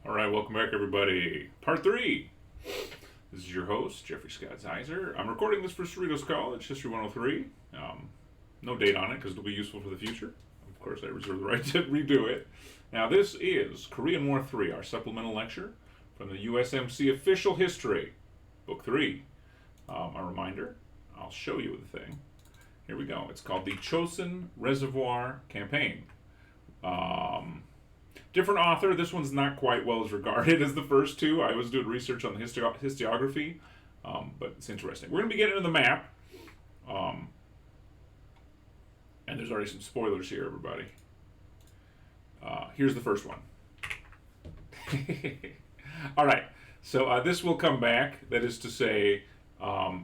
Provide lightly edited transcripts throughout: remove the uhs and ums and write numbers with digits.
All right, welcome back, everybody. Part 3. This is your host, Jeffrey Scott Zeiser. I'm recording this for Cerritos College, History 103. No date on it because it'll be useful for the future. Of course, I reserve the right to redo it. Now, this is Korean War 3, our supplemental lecture from the USMC Official History, Book 3. A reminder, I'll show you the thing. Here we go. It's called the Chosin Reservoir Campaign. Different author. This one's not quite well as regarded as the first two. I was doing research on the historiography, but it's interesting. We're going to be getting into the map, and there's already some spoilers here, everybody. Here's the first one. All right, so this will come back. That is to say,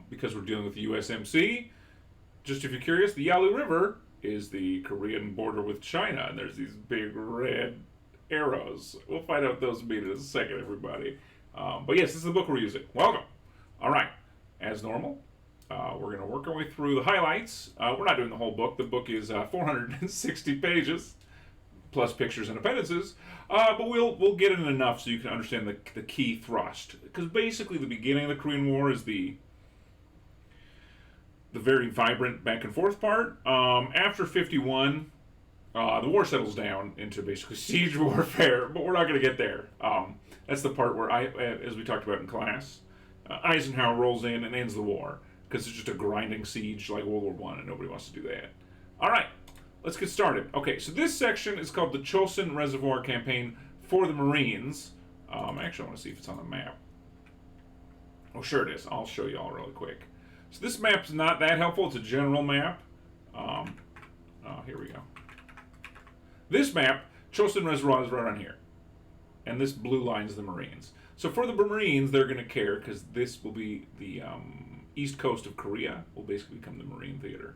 because we're dealing with the USMC, just if you're curious, the Yalu River is the Korean border with China, and there's these big red arrows. We'll find out what those mean in a second, everybody. But yes, this is the book we're using. Welcome. All right. As normal, we're going to work our way through the highlights. We're not doing the whole book. The book is 460 pages, plus pictures and appendices. But we'll get in enough so you can understand the key thrust. Because basically the beginning of the Korean War is the very vibrant back and forth part. After 51, the war settles down into basically siege warfare, but we're not going to get there. That's the part where, as we talked about in class, Eisenhower rolls in and ends the war, because it's just a grinding siege like World War I, and nobody wants to do that. All right, let's get started. Okay, so this section is called the Chosin Reservoir Campaign for the Marines. Actually, I want to see if it's on the map. Oh, sure it is. I'll show you all really quick. So this map's not that helpful. It's a general map. Here we go. This map, Chosin Reservoir is right on here. And this blue line is the Marines. So for the Marines, they're going to care because this will be the east coast of Korea, will basically become the Marine Theater.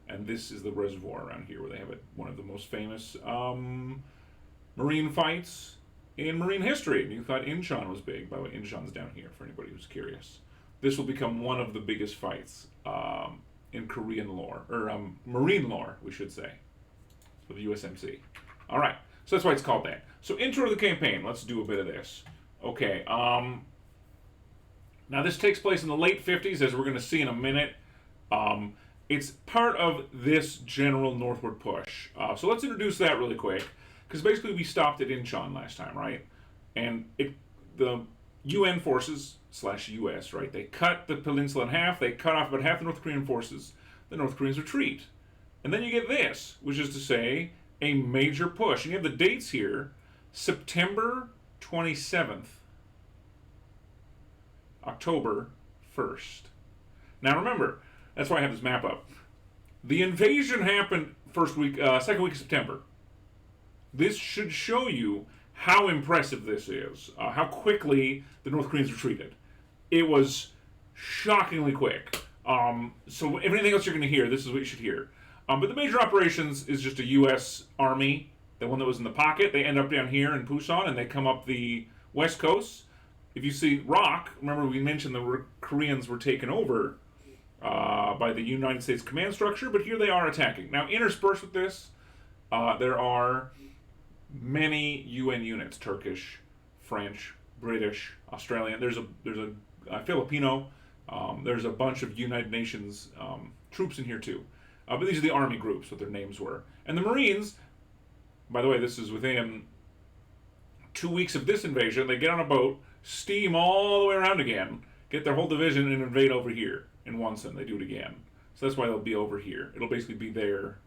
And this is the reservoir around here where they have one of the most famous Marine fights in Marine history. And you thought Incheon was big. By the way, Incheon's down here for anybody who's curious. This will become one of the biggest fights in Korean lore, or Marine lore, we should say, for the USMC. All right, so that's why it's called that. So intro to the campaign. Let's do a bit of this. Okay. Now this takes place in the late 50s, as we're going to see in a minute. It's part of this general northward push. So let's introduce that really quick, because basically we stopped at Incheon last time, right? And the UN forces / US, right? They cut the peninsula in half. They cut off about half the North Korean forces. The North Koreans retreat. And then you get this, which is to say, a major push. And you have the dates here. September 27th. October 1st. Now remember, that's why I have this map up. The invasion happened second week of September. This should show you how impressive this is. How quickly the North Koreans retreated. It was shockingly quick. So if anything else you're going to hear, this is what you should hear. But the major operations is just a U.S. Army, the one that was in the pocket. They end up down here in Pusan, and they come up the west coast. If you see ROC, remember we mentioned the Koreans were taken over by the United States command structure, but here they are attacking. Now, interspersed with this, there are many UN units: Turkish, French, British, Australian. There's a Filipino. There's a bunch of United Nations troops in here too. But these are the army groups, what their names were. And the Marines, by the way, this is within 2 weeks of this invasion. They get on a boat, steam all the way around again, get their whole division, and invade over here in Wonsan. They do it again. So that's why they'll be over here. It'll basically be their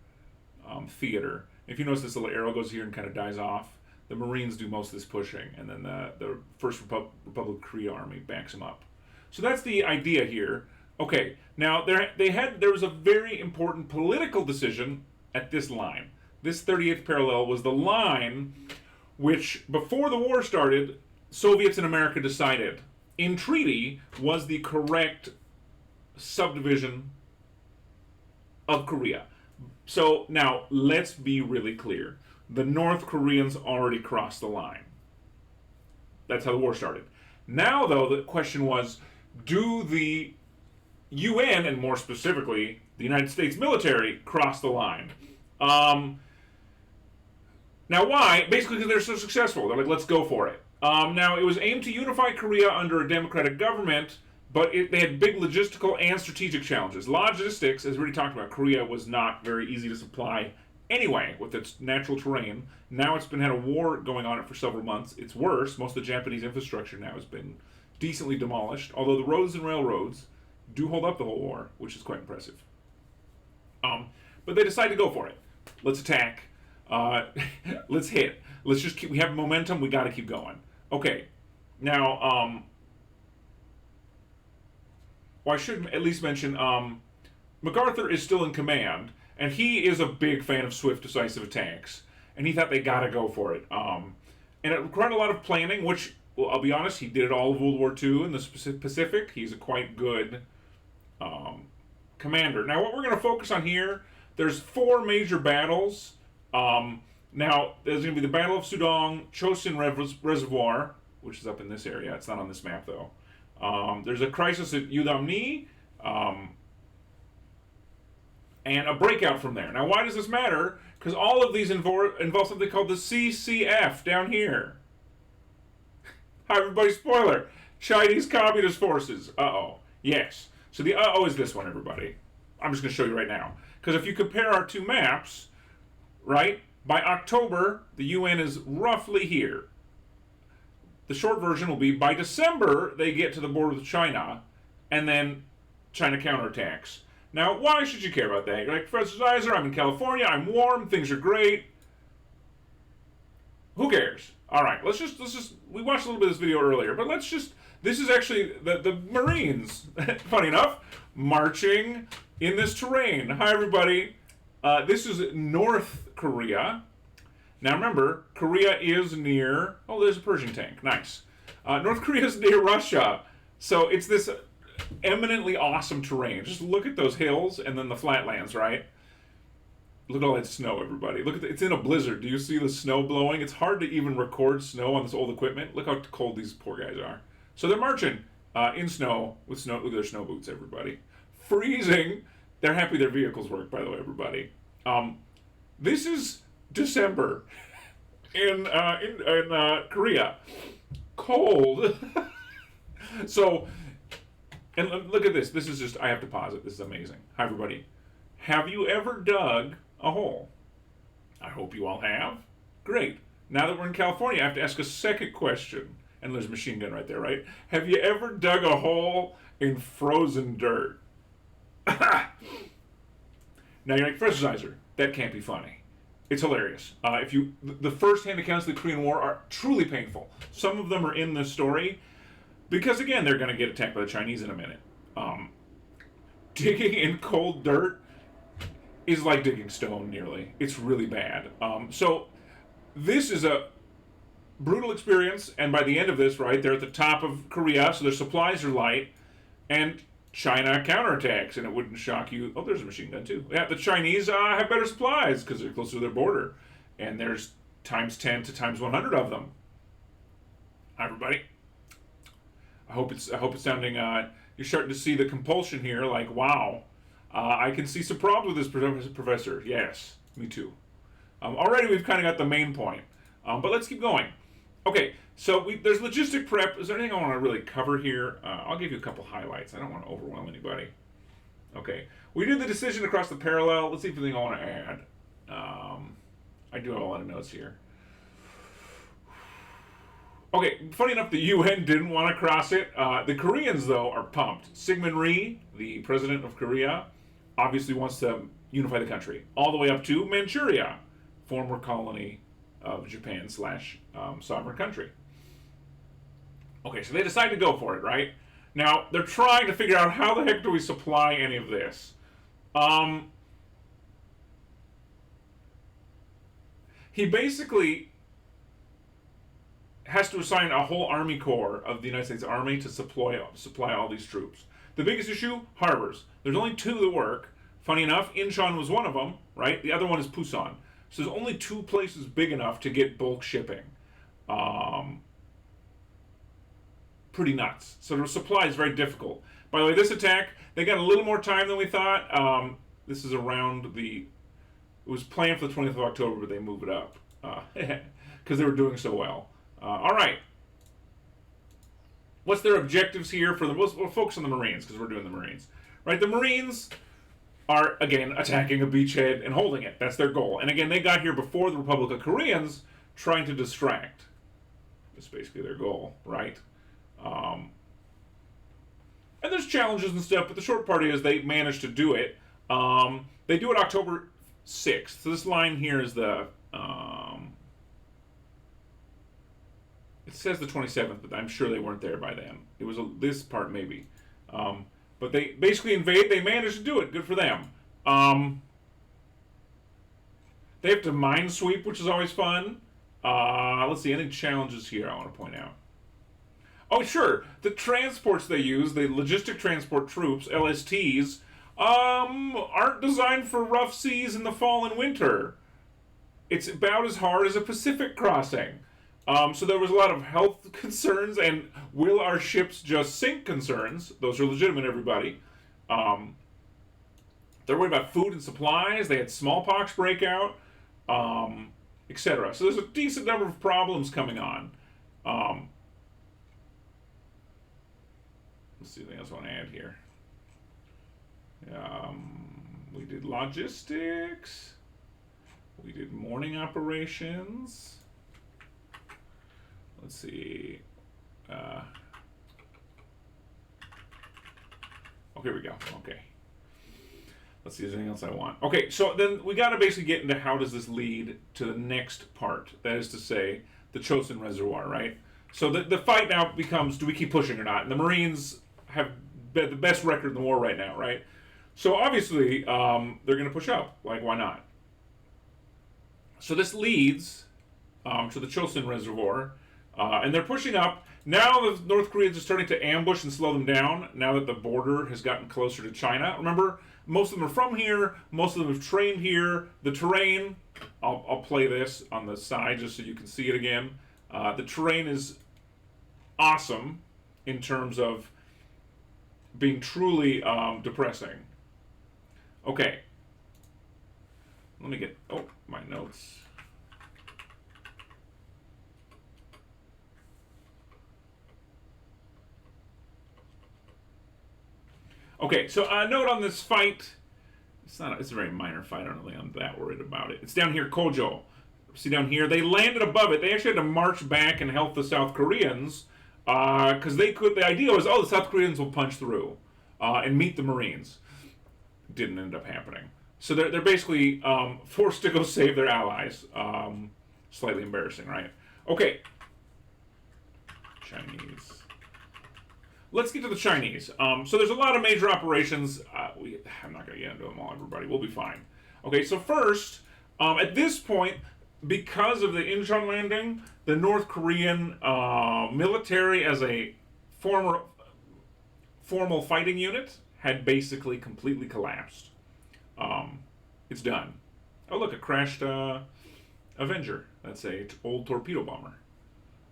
theater. If you notice this little arrow goes here and kind of dies off, the Marines do most of this pushing, and then the First Republic of Korea Army backs them up. So that's the idea here. Okay, now there was a very important political decision at this line. This 38th parallel was the line which, before the war started, Soviets in America decided in treaty was the correct subdivision of Korea. So now let's be really clear. The North Koreans already crossed the line. That's how the war started. Now, though, the question was, do the UN, and more specifically, the United States military, cross the line? Now, why? Basically because they're so successful. They're like, let's go for it. Now, it was aimed to unify Korea under a democratic government, but they had big logistical and strategic challenges. Logistics, as we already talked about, Korea was not very easy to supply anyway with its natural terrain. Now it's been had a war going on it for several months. It's worse. Most of the Japanese infrastructure now has been decently demolished, although the roads and railroads do hold up the whole war, which is quite impressive. But they decide to go for it. Let's attack. Let's hit. Let's just keep. We have momentum. We got to keep going. Okay. Now, well, I should at least mention MacArthur is still in command, and he is a big fan of swift, decisive attacks. And he thought they got to go for it. And it required a lot of planning, which, well, I'll be honest, he did it all of World War II in the Pacific. He's a quite good commander. Now, what we're going to focus on here, there's 4 major battles. Now, there's going to be the Battle of Sudong, Chosin Reservoir, which is up in this area. It's not on this map, though. There's a crisis at Udamni, and a breakout from there. Now, why does this matter? Because all of these involve something called the CCF down here. Hi, everybody, spoiler. Chinese Communist Forces. Uh-oh. Yes. So the uh-oh is this one, everybody. I'm just going to show you right now. Because if you compare our 2 maps, right, by October, the UN is roughly here. The short version will be by December, they get to the border with China, and then China counterattacks. Now, why should you care about that? You're like, Professor Zeiser, I'm in California, I'm warm, things are great. Who cares? All right, let's just, we watched a little bit of this video earlier, but this is actually the Marines, funny enough, marching in this terrain. Hi, everybody. This is North Korea. Now, remember, Korea is near, oh, there's a Pershing tank, nice. North Korea is near Russia, so it's this eminently awesome terrain. Just look at those hills and then the flatlands, right? Look at all that snow, everybody. Look at it's in a blizzard. Do you see the snow blowing? It's hard to even record snow on this old equipment. Look how cold these poor guys are. So they're marching in snow with snow. Look at their snow boots, everybody. Freezing. They're happy their vehicles work, by the way, everybody. This is December in Korea. Cold. So, and look at this. This is just, I have to pause it. This is amazing. Hi, everybody. Have you ever dug a hole? I hope you all have. Great. Now that we're in California, I have to ask a second question. And there's a machine gun right there, right? Have you ever dug a hole in frozen dirt? Now you're like, Professor Zeiser, that can't be funny. It's hilarious. The first-hand accounts of the Korean War are truly painful. Some of them are in this story because, again, they're going to get attacked by the Chinese in a minute. Digging in cold dirt is like digging stone, nearly. It's really bad. So this is a brutal experience, and by the end of this, right, they're at the top of Korea, so their supplies are light, and China counterattacks, and it wouldn't shock you. Oh, there's a machine gun, too. Yeah, the Chinese have better supplies because they're closer to their border, and there's times 10 to times 100 of them. Hi, everybody. I hope it's sounding, you're starting to see the compulsion here, like, wow. I can see some problems with this, Professor. Yes, me too. Already we've kind of got the main point, but let's keep going. Okay, so there's logistic prep. Is there anything I want to really cover here? I'll give you a couple highlights. I don't want to overwhelm anybody. Okay, we did the decision across the parallel. Let's see if there's anything I want to add. I do have a lot of notes here. Okay, funny enough, the UN didn't want to cross it. The Koreans, though, are pumped. Syngman Rhee, the president of Korea, obviously wants to unify the country, all the way up to Manchuria, former colony of Japan / sovereign country. Okay, so they decide to go for it, right? Now, they're trying to figure out how the heck do we supply any of this. He basically has to assign a whole Army Corps of the United States Army to supply all these troops. The biggest issue, harbors. There's only 2 that work. Funny enough, Incheon was one of them, right? The other one is Pusan. So there's only 2 places big enough to get bulk shipping. Pretty nuts. So the supply is very difficult. By the way, this attack, they got a little more time than we thought. This is around it was planned for the 20th of October, but they moved it up. Because they were doing so well. All right. What's their objectives here for the most? We'll focus on the Marines because we're doing the Marines, right? The Marines are again attacking a beachhead and holding it. That's their goal. And again, they got here before the Republic of Koreans, trying to distract. That's basically their goal, right? And there's challenges and stuff, but the short part is they managed to do it. They do it October 6th. So this line here is the. It says the 27th, but I'm sure they weren't there by then. It was this part maybe. But they basically invade. They managed to do it. Good for them. They have to mine sweep, which is always fun. Let's see, any challenges here I want to point out. Oh, sure. The transports they use, the logistic transport troops, LSTs, aren't designed for rough seas in the fall and winter. It's about as hard as a Pacific crossing. So there was a lot of health concerns and will our ships just sink concerns. Those are legitimate, everybody. They're worried about food and supplies. They had smallpox breakout, etc. So there's a decent number of problems coming on. Let's see anything else I want to add here. We did logistics. We did morning operations. Let's see. Oh, here we go. Okay. Let's see if there's anything else I want. Okay, so then we got to basically get into how does this lead to the next part. That is to say, the Chosin Reservoir, right? So the fight now becomes, do we keep pushing or not? And the Marines have the best record in the war right now, right? So obviously, they're going to push up. Like, why not? So this leads to the Chosin Reservoir, and they're pushing up. Now the North Koreans are starting to ambush and slow them down, now that the border has gotten closer to China. Remember, most of them are from here, most of them have trained here. The terrain, I'll play this on the side just so you can see it again. The terrain is awesome in terms of being truly depressing. Okay. Let me get, my notes. Okay, so a note on this fight. It's a very minor fight. I don't think I'm that worried about it. It's down here, Kojo. See down here, they landed above it. They actually had to march back and help the South Koreans because they could. The idea was, the South Koreans will punch through and meet the Marines. Didn't end up happening. So they're basically forced to go save their allies. Slightly embarrassing, right? Okay. Chinese. Let's get to the Chinese. So there's a lot of major operations. I'm not going to get into them all, everybody. We'll be fine. Okay, so first, at this point, because of the Incheon landing, the North Korean military as a formal fighting unit had basically completely collapsed. It's done. Oh, look, a crashed Avenger. That's a old torpedo bomber.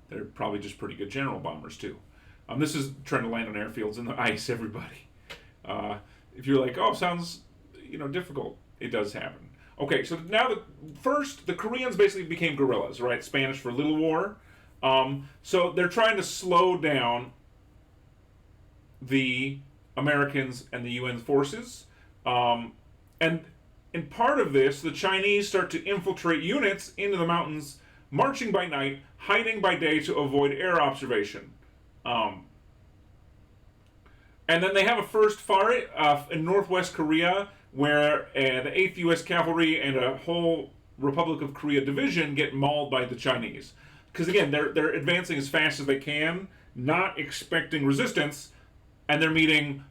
They're probably just pretty good general bombers, too. This is trying to land on airfields in the ice, everybody. If you're like, sounds, difficult, it does happen. Okay, so now the Koreans basically became guerrillas, right? Spanish for little war. So they're trying to slow down the Americans and the UN forces. And in part of this, the Chinese start to infiltrate units into the mountains, marching by night, hiding by day to avoid air observation. And then they have a first fight in Northwest Korea where the 8th U.S. Cavalry and a whole Republic of Korea division get mauled by the Chinese. Because again, they're advancing as fast as they can, not expecting resistance, and they're meeting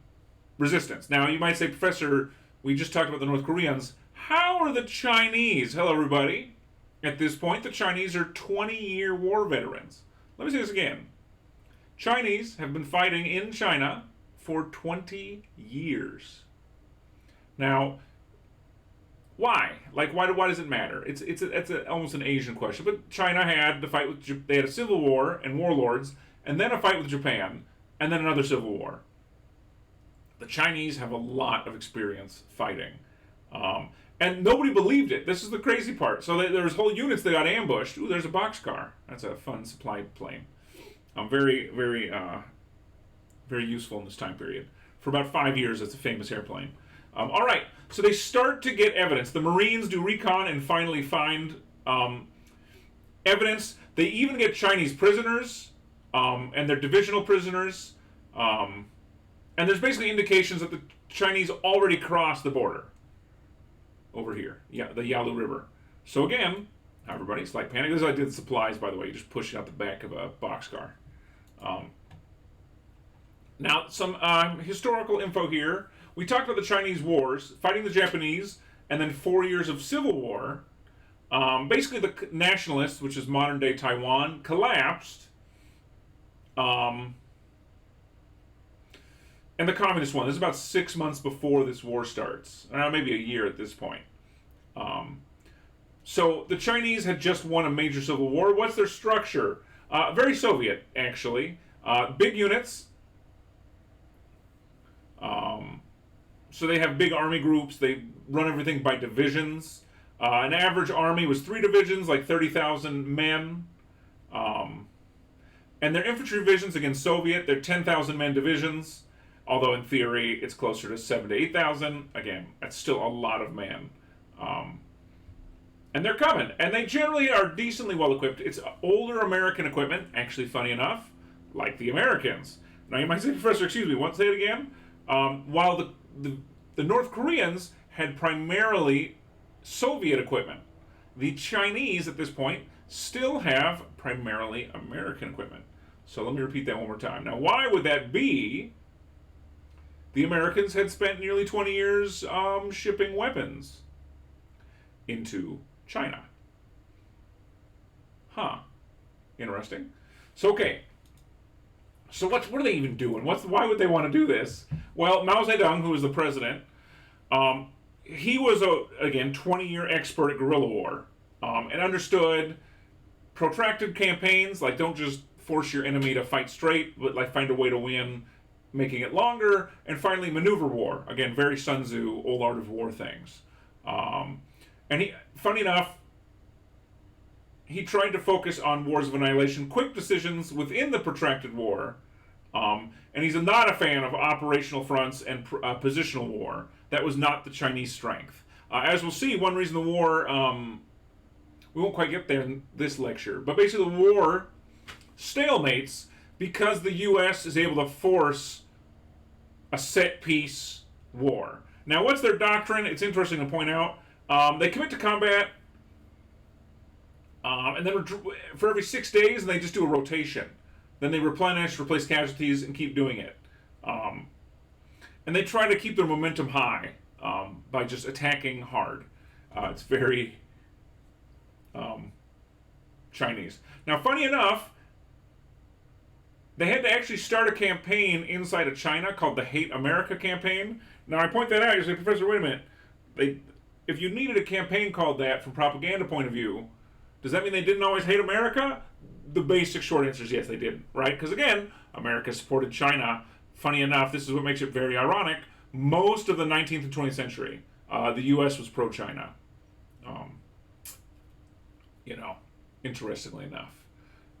resistance. Now, you might say, Professor, we just talked about the North Koreans. How are the Chinese? Hello, everybody. At this point, the Chinese are 20-year war veterans. Let me say this again. Chinese have been fighting in China for 20 years. Now, why? Like, why does it matter? It's almost an Asian question. But China had to fight with, they had a civil war and warlords, and then a fight with Japan, and then another civil war. The Chinese have a lot of experience fighting. And nobody believed it. This is the crazy part. So there's whole units that got ambushed. Ooh, there's a boxcar. That's a fun supply plane. Very, very Very useful in this time period. For about 5 years, it's a famous airplane. All right, so they start to get evidence. The Marines do recon and finally find evidence. They even get Chinese prisoners, and they're divisional prisoners. And there's basically indications that the Chinese already crossed the border over here. Yeah, the Yalu River. So again, everybody, slight panic. This is how I did the supplies, by the way. You just push it out the back of a boxcar. Now, some historical info here. We talked about the Chinese wars, fighting the Japanese, and then 4 years of civil war. Basically, the nationalists, which is modern-day Taiwan, collapsed. And the communist one. This is about 6 months before this war starts. Maybe a year at this point. So the Chinese had just won a major civil war. What's their structure? Very Soviet, actually. Big units. So they have big army groups. They run everything by divisions. An average army was 3 divisions, like 30,000 men. And their infantry divisions, again, Soviet, they're 10,000 men divisions. Although in theory, it's closer to 7,000 to 8,000. Again, that's still a lot of men. And they're coming. And they generally are decently well equipped. It's older American equipment, actually, funny enough, like the Americans. Now you might say, Professor, excuse me, what? Say it again? While the North Koreans had primarily Soviet equipment, the Chinese at this point still have primarily American equipment. So let me repeat that one more time. Now, why would that be? The Americans had spent nearly 20 years shipping weapons into China. Huh. Interesting. So, okay. So what are they even doing? Why would they want to do this? Well, Mao Zedong, who was the president, he was, again, 20-year expert at guerrilla war, and understood protracted campaigns, like don't just force your enemy to fight straight, but like find a way to win, making it longer, and finally maneuver war. Again, very Sun Tzu, old art of war things. And he, funny enough, he tried to focus on wars of annihilation, quick decisions within the protracted war, and he's not a fan of operational fronts and positional war. That was not the Chinese strength. As we'll see, one reason the war, we won't quite get there in this lecture, but basically the war stalemates because the U.S. is able to force a set-piece war. Now, what's their doctrine? It's interesting to point out. They commit to combat, and then for every 6 days, and they just do a rotation. Then they replenish, replace casualties, and keep doing it. And they try to keep their momentum high by just attacking hard. It's very Chinese. Now, funny enough, they had to actually start a campaign inside of China called the Hate America campaign. Now, I point that out. You say, Professor, wait a minute. If you needed a campaign called that from propaganda point of view, does that mean they didn't always hate America? The basic short answer is yes, they didn't, right? Because again, America supported China. Funny enough, this is what makes it very ironic. Most of the 19th and 20th century, the U.S. was pro-China. Interestingly enough.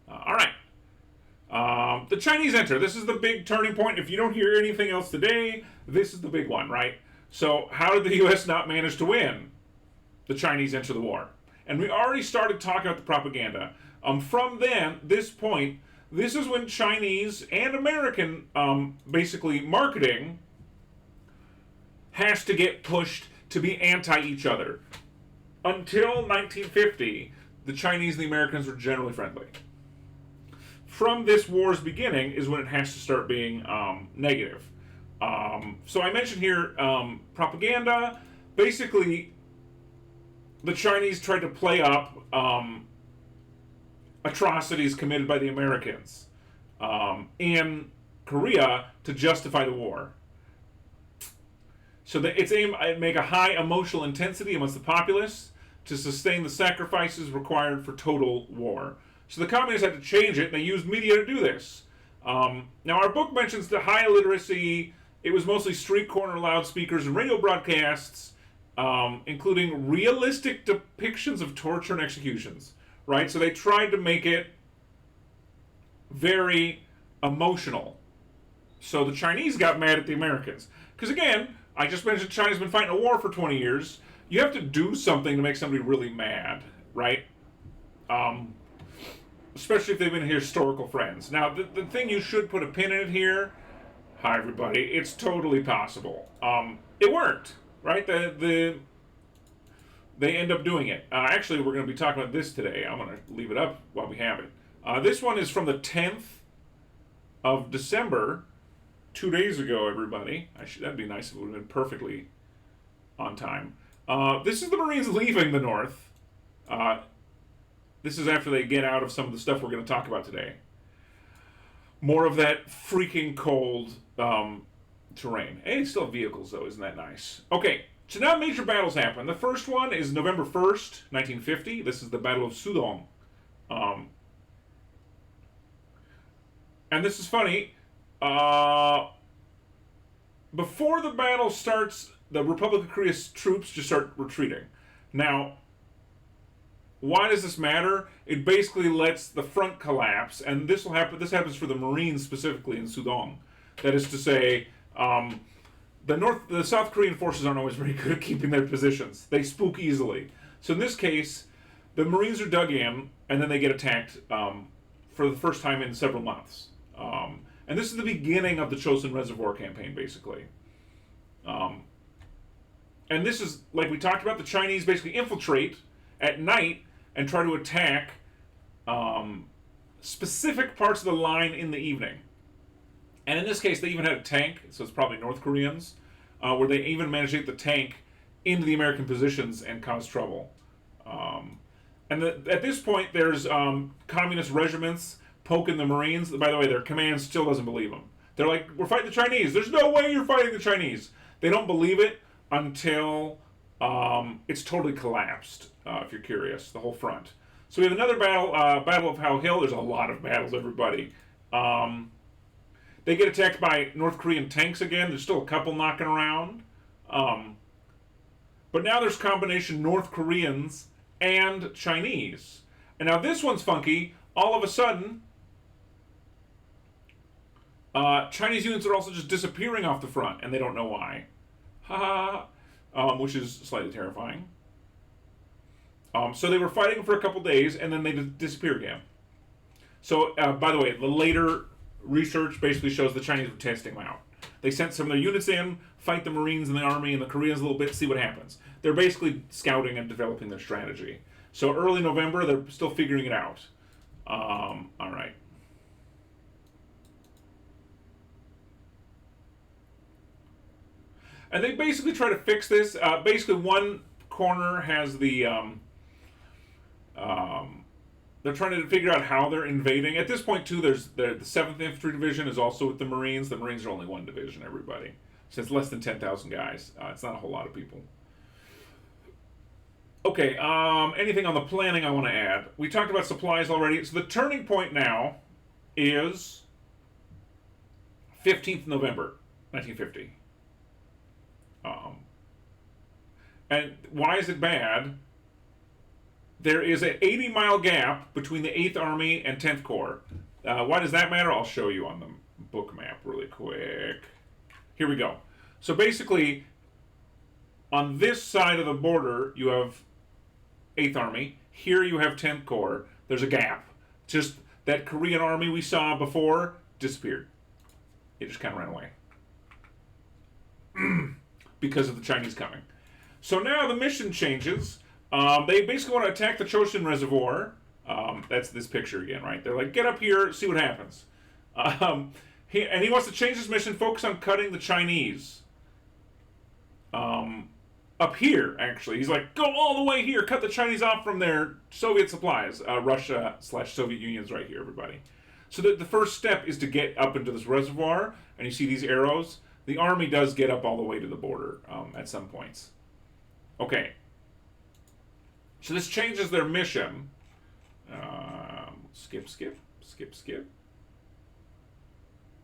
All right. The Chinese enter. This is the big turning point. If you don't hear anything else today, this is the big one, right? So how did the U.S. not manage to win? The Chinese enter the war. And we already started talking about the propaganda. From this point, this is when Chinese and American, basically, marketing has to get pushed to be anti each other. Until 1950, the Chinese and the Americans were generally friendly. From this war's beginning is when it has to start being negative. So I mentioned here propaganda. Basically, the Chinese tried to play up atrocities committed by the Americans in Korea to justify the war. So that it's aimed at make a high emotional intensity amongst the populace to sustain the sacrifices required for total war. So the communists had to change it, and they used media to do this. Now, our book mentions the high illiteracy. It was mostly street corner loudspeakers and radio broadcasts, including realistic depictions of torture and executions. Right? So they tried to make it very emotional. So the Chinese got mad at the Americans. Because again, I just mentioned China's been fighting a war for 20 years. You have to do something to make somebody really mad, right? Um, Especially if they've been historical friends. Now, the thing you should put a pin in it here. Hi, everybody. It's totally possible. It worked, right? They end up doing it. Actually, we're going to be talking about this today. I'm going to leave it up while we have it. This one is from the 10th of December, 2 days ago, everybody. That'd be nice if it would have been perfectly on time. This is the Marines leaving the North. This is after they get out of some of the stuff we're going to talk about today. More of that freaking cold terrain. Hey, still have vehicles, though. Isn't that nice? Okay, so now major battles happen. The first one is November 1st, 1950. This is the Battle of Sudong. And this is funny. Before the battle starts, the Republic of Korea's troops just start retreating. Now, why does this matter? It basically lets the front collapse, and this will happen. This happens for the Marines specifically in Sudong. That is to say, the South Korean forces aren't always very good at keeping their positions. They spook easily. So in this case, the Marines are dug in, and then they get attacked for the first time in several months. And this is the beginning of the Chosin Reservoir campaign, basically. And this is, like we talked about, the Chinese basically infiltrate at night and try to attack specific parts of the line in the evening. And in this case, they even had a tank, so it's probably North Koreans, where they even managed to get the tank into the American positions and cause trouble. At this point, there's communist regiments poking the Marines. By the way, their command still doesn't believe them. They're like, we're fighting the Chinese. There's no way you're fighting the Chinese. They don't believe it until it's totally collapsed, if you're curious, the whole front. So we have another battle, Battle of How Hill. There's a lot of battles, everybody. They get attacked by North Korean tanks again. There's still a couple knocking around. But now there's combination North Koreans and Chinese. And now this one's funky. All of a sudden, Chinese units are also just disappearing off the front, and they don't know why. Ha ha. Which is slightly terrifying. So they were fighting for a couple days, and then they disappear again. So, by the way, the later research basically shows the Chinese were testing them out. They sent some of their units in, fight the Marines and the Army and the Koreans a little bit, see what happens. They're basically scouting and developing their strategy. So early November, they're still figuring it out. All right. And they basically try to fix this. Basically, one corner has the... they're trying to figure out how they're invading. At this point, too, there's the 7th Infantry Division is also with the Marines. The Marines are only one division, everybody. So it's less than 10,000 guys. It's not a whole lot of people. Okay, anything on the planning I want to add? We talked about supplies already. So the turning point now is 15th November, 1950. And why is it bad? There is an 80-mile gap between the 8th Army and 10th Corps. Why does that matter? I'll show you on the book map really quick. Here we go. So basically, on this side of the border, you have 8th Army. Here you have 10th Corps. There's a gap. Just that Korean army we saw before disappeared. It just kind of ran away. Because of the Chinese coming. So now the mission changes. They basically want to attack the Chosin Reservoir. That's this picture again, right? They're like, get up here, see what happens. He wants to change his mission, focus on cutting the Chinese. Up here, actually. He's like, go all the way here, cut the Chinese off from their Soviet supplies. Russia/Soviet Union's right here, everybody. So the first step is to get up into this reservoir, and you see these arrows. The army does get up all the way to the border at some points. Okay. So this changes their mission. Skip.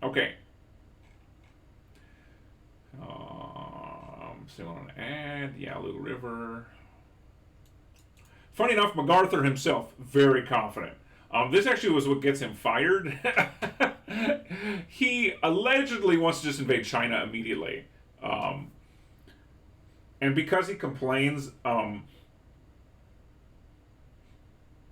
Okay. Still on an ad. Yalu River. Funny enough, MacArthur himself, very confident. This actually was what gets him fired. He allegedly wants to just invade China immediately. And because he complains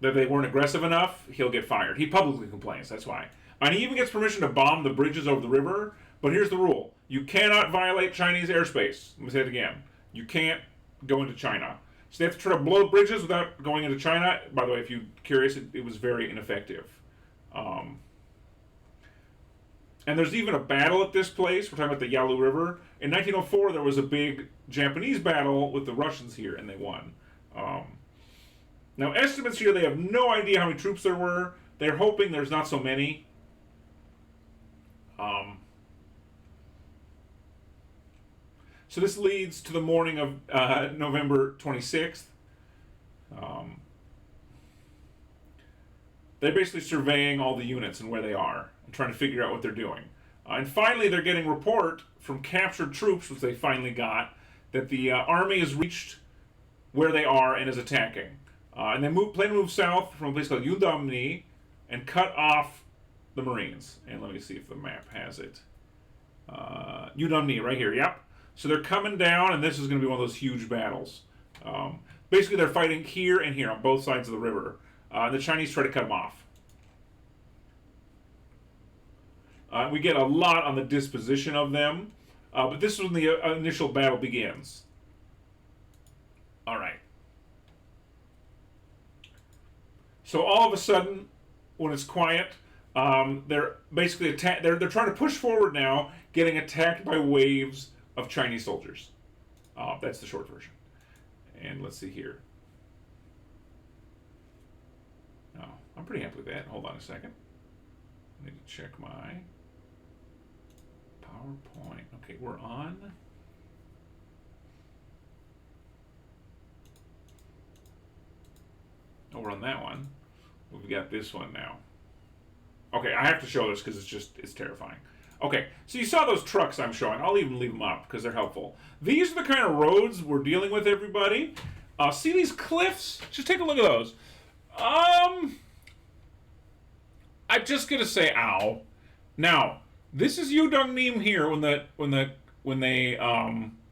that they weren't aggressive enough, he'll get fired. He publicly complains, that's why. And he even gets permission to bomb the bridges over the river, but here's the rule. You cannot violate Chinese airspace. Let me say it again. You can't go into China. So they have to try to blow bridges without going into China. By the way, if you're curious, it was very ineffective. And there's even a battle at this place. We're talking about the Yalu River. In 1904, there was a big Japanese battle with the Russians here, and they won. Now, estimates here, they have no idea how many troops there were. They're hoping there's not so many. So this leads to the morning of November 26th. They're basically surveying all the units and where they are and trying to figure out what they're doing. And finally, they're getting report from captured troops, which they finally got, that the army has reached where they are and is attacking. And they plan to move south from a place called Udamni and cut off the Marines. And let me see if the map has it. Udamni, right here, yep. So they're coming down, and this is going to be one of those huge battles. Basically, they're fighting here and here on both sides of the river. The Chinese try to cut them off. We get a lot on the disposition of them, but this is when the initial battle begins. All right. So all of a sudden, when it's quiet, they're basically they're trying to push forward now, getting attacked by waves of Chinese soldiers. That's the short version. And let's see here. Oh, I'm pretty happy with that. Hold on a second. I need to check my PowerPoint. Okay, we're on. Oh, we're on that one. We've got this one now. Okay, I have to show this because it's terrifying. Okay, so you saw those trucks I'm showing. I'll even leave them up because they're helpful. These are the kind of roads we're dealing with, everybody. See these cliffs? Just take a look at those. I'm just gonna say, ow. Now, this is Udangnim here when they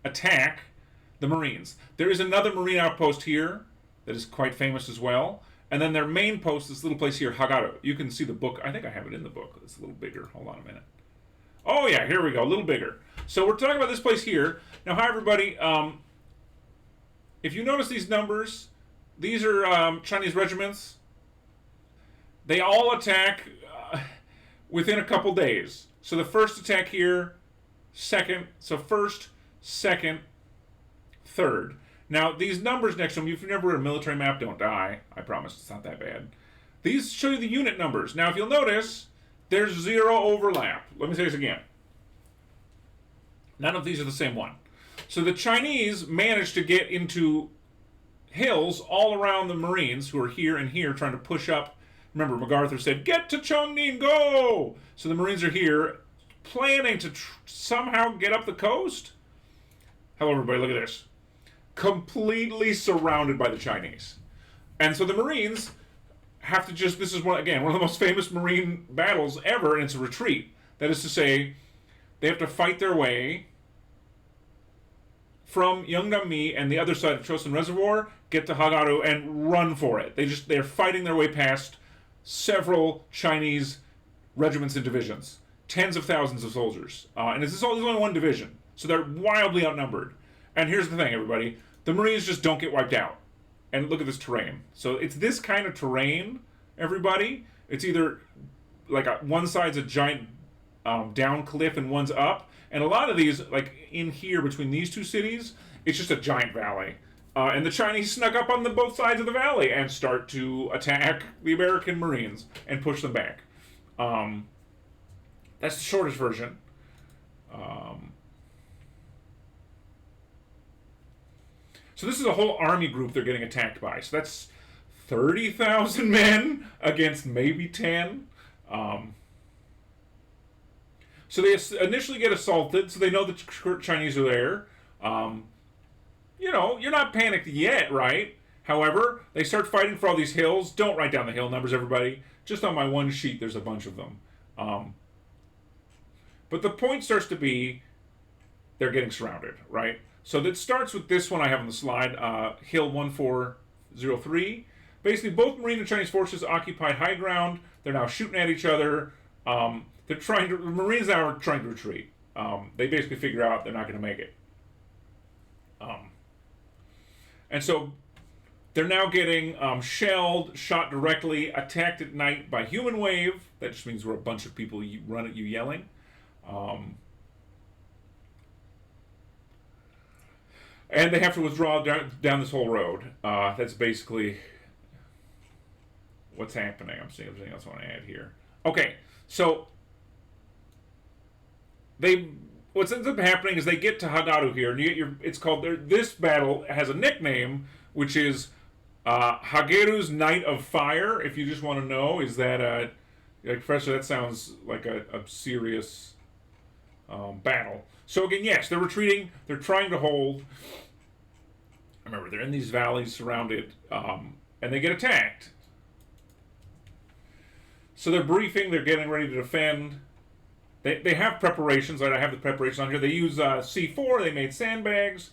attack the Marines. There is another Marine outpost here that is quite famous as well. And then their main post, this little place here, Hagaru. You can see the book. I think I have it in the book. It's a little bigger. Hold on a minute. Oh, yeah, here we go. A little bigger. So we're talking about this place here. Now, hi, everybody. If you notice these numbers, these are Chinese regiments. They all attack within a couple days. So the first attack here, second. So first, second, third. Now, these numbers next to them, if you've never read a military map, don't die. I promise it's not that bad. These show you the unit numbers. Now, if you'll notice, there's zero overlap. Let me say this again. None of these are the same one. So the Chinese managed to get into hills all around the Marines who are here and here trying to push up. Remember, MacArthur said, get to Chongning, go! So the Marines are here planning to somehow get up the coast. Hello, everybody, look at this. Completely surrounded by the Chinese. And so the Marines have to just, this is one of the most famous Marine battles ever, and it's a retreat. That is to say, they have to fight their way from Yeongnam-mi and the other side of Chosin Reservoir, get to Hagaru, and run for it. They're fighting their way past several Chinese regiments and divisions. Tens of thousands of soldiers. And there's only one division. So they're wildly outnumbered. And here's the thing, everybody. The Marines just don't get wiped out. And look at this terrain. So it's this kind of terrain, everybody. It's either like one side's a giant down cliff and one's up. And a lot of these, like in here between these two cities, it's just a giant valley. And the Chinese snuck up on both sides of the valley and start to attack the American Marines and push them back. That's the shortest version. So this is a whole army group they're getting attacked by. So that's 30,000 men against maybe 10. So they initially get assaulted, so they know the Chinese are there. You're not panicked yet, right? However, they start fighting for all these hills. Don't write down the hill numbers, everybody. Just on my one sheet, there's a bunch of them. But the point starts to be they're getting surrounded, right? So that starts with this one I have on the slide, Hill 1403. Basically, both Marine and Chinese forces occupied high ground. They're now shooting at each other. The Marines now are trying to retreat. They basically figure out they're not going to make it. And so they're now getting shelled, shot directly, attacked at night by human wave. That just means we're a bunch of people run at you yelling. And they have to withdraw down this whole road. That's basically what's happening. I'm seeing everything else I want to add here. Okay, so what ends up happening is they get to Hagadu here, and you get it's called this battle has a nickname, which is Hageru's Night of Fire. If you just want to know, is that like Professor? That sounds like a serious battle. So again, yes, they're retreating. They're trying to hold. Remember, they're in these valleys surrounded, and they get attacked. So they're briefing. They're getting ready to defend. They have preparations. Right? I have the preparations on here. They use C4. They made sandbags.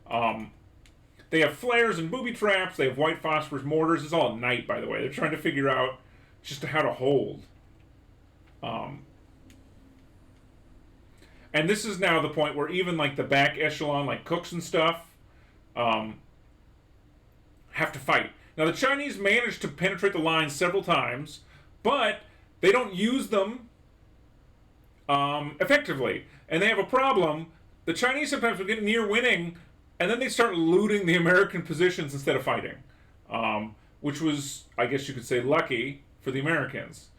They have flares and booby traps. They have white phosphorus mortars. It's all at night, by the way. They're trying to figure out just how to hold. And this is now the point where even like the back echelon, like cooks and stuff, have to fight. Now the Chinese managed to penetrate the lines several times, but they don't use them effectively. And they have a problem. The Chinese sometimes will get near winning, and then they start looting the American positions instead of fighting, which was, I guess you could say, lucky for the Americans.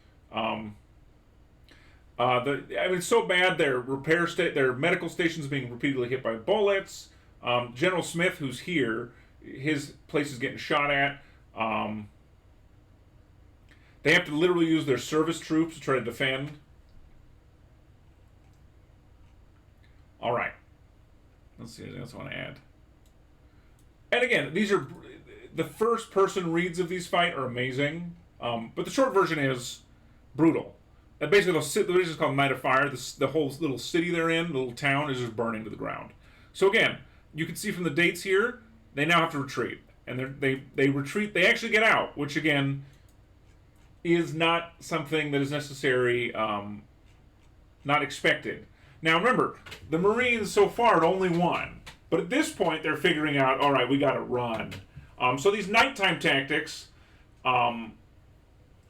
It's so bad. Their their medical stations are being repeatedly hit by bullets. General Smith, who's here, his place is getting shot at. They have to literally use their service troops to try to defend. All right. Let's see anything else I want to add. And again, these are the first person reads of these fight are amazing, but the short version is brutal. And basically, the reason it's called Night of Fire, the whole little city they're in, the little town, is just burning to the ground. So again, you can see from the dates here, they now have to retreat, and they retreat. They actually get out, which again is not something that is necessary, not expected. Now remember, the Marines so far had only won, but at this point they're figuring out, all right, we got to run. So these nighttime tactics.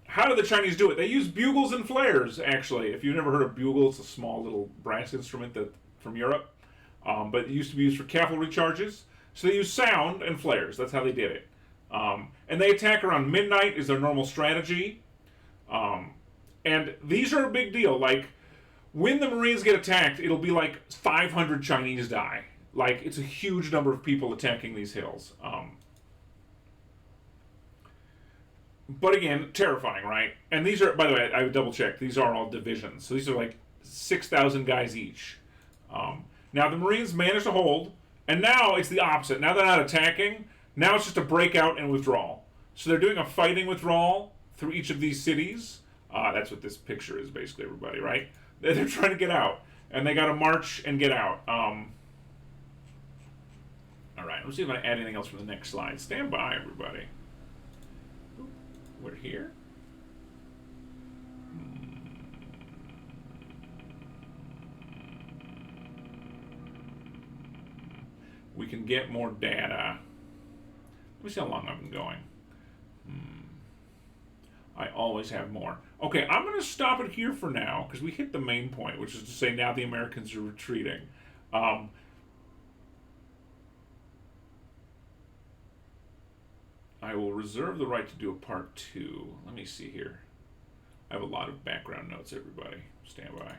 How do the Chinese do it? They use bugles and flares, actually. If you've never heard of bugle, it's a small little brass instrument from Europe. But it used to be used for cavalry charges. So they use sound and flares. That's how they did it. And they attack around midnight is their normal strategy. And these are a big deal. Like, when the Marines get attacked, it'll be like 500 Chinese die. Like, it's a huge number of people attacking these hills. But again, terrifying, right? And these are, by the way, I double checked. These are all divisions. So these are like 6,000 guys each. Now the Marines managed to hold, and now it's the opposite. Now they're not attacking. Now it's just a breakout and withdrawal. So they're doing a fighting withdrawal through each of these cities. That's what this picture is, basically, everybody, right? They're trying to get out, and they got to march and get out. All right, let's see if I add anything else from the next slide. Stand by, everybody. We're here. We can get more data. Let me see how long I've been going. I always have more. Okay, I'm going to stop it here for now because we hit the main point, which is to say now the Americans are retreating. I will reserve the right to do a part 2. Let me see here. I have a lot of background notes, everybody. Stand by.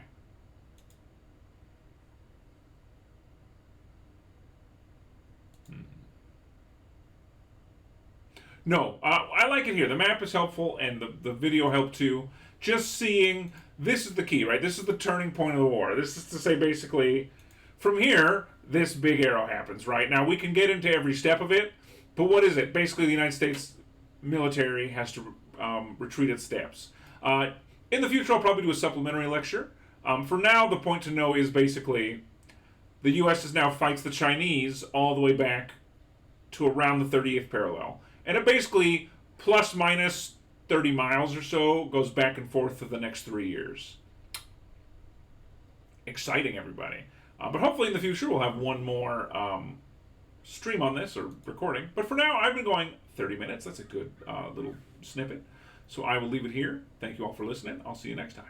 No, I like it here. The map is helpful, and the video helped too. Just seeing, this is the key, right? This is the turning point of the war. This is to say, basically, from here, this big arrow happens, right? Now, we can get into every step of it, but what is it? Basically, the United States military has to retreat its steps. In the future, I'll probably do a supplementary lecture For now, the point to know is basically the U.S. is now fights the Chinese all the way back to around the 38th parallel. And it basically, plus minus 30 miles or so, goes back and forth for the next 3 years. Exciting, everybody. But hopefully in the future we'll have one more stream on this, or recording. But for now, I've been going 30 minutes. That's a good little snippet. So I will leave it here. Thank you all for listening. I'll see you next time.